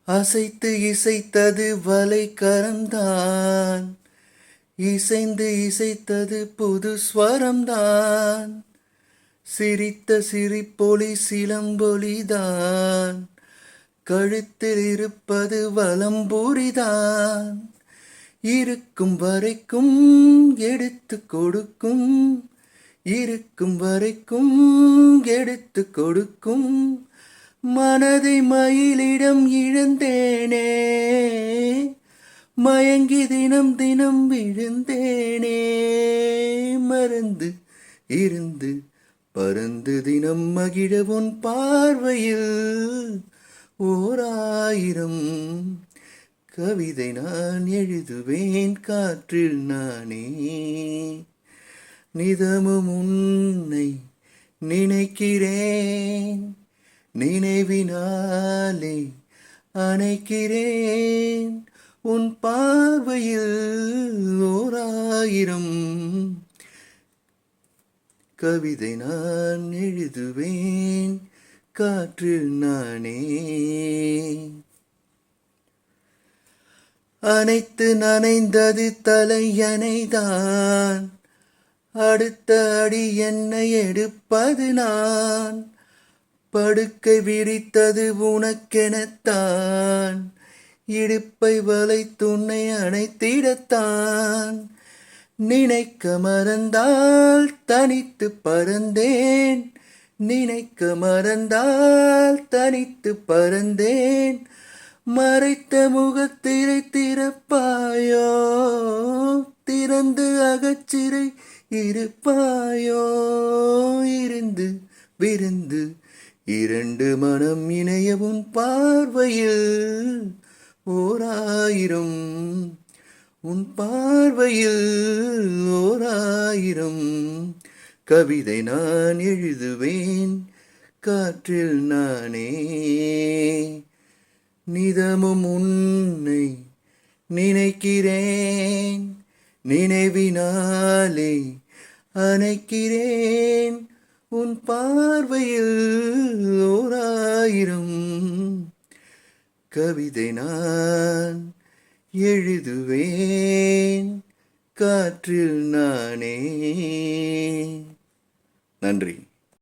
அசைத்து இசைத்தது வலைக்கரம்தான், இசைந்து இசைத்தது புது ஸ்வரம்தான். சிரித்த சிரிப்பொலி சிலம்பொலிதான், கழுத்தில் இருப்பது வலம்புரிதான். இருக்கும் வரைக்கும் எடுத்து கொடுக்கும், இருக்கும் வரைக்கும் எடுத்து கொடுக்கும். மனதை மயிலிடம் இழந்தேனே, மயங்கி தினம் தினம் விழுந்தேனே. மறந்து இருந்து பறந்து தினம் மகிழ உன் பார்வையில் ஓராயிரம் கவிதை நான் எழுதுவேன் காற்றில் நானே. நிதமும் உன்னை நினைக்கிறேன், நினைவினாலே அணைக்கிறேன். உன் பார்வையில் ஓராயிரம் கவிதை நான் எழுதுவேன் காற்றில் நானே. அனைத்து நனைந்தது தலையணைதான், அடுத்த அடி என்னை எடுப்பது நான். படுக்கை விரித்தது உனக்கெனத்தான், இடுப்பை வளைத்துன்னை அணைத்திடத்தான். நினைக்க மறந்தால் தனித்து பறந்தேன், நினைக்க மறந்தால் தனித்து பறந்தேன். மறைத்த முகத்திரை திறப்பாயோ, திறந்து அகச்சிறை இருப்பாயோ. இருந்து விருந்து இரண்டு மனம் இணையவும் பார்வையில் ஓராயிரம், உன் பார்வையில் ஓராயிரம் கவிதை நான் எழுதுவேன் காற்றில் நானே. நிதமும் உன்னை நினைக்கிறேன், நினைவினாலே அணைக்கிறேன். உன் பார்வையில் ஓராயிரம் கவிதை நான் எழுதுவேன் காற்றில் நானே. நன்றி.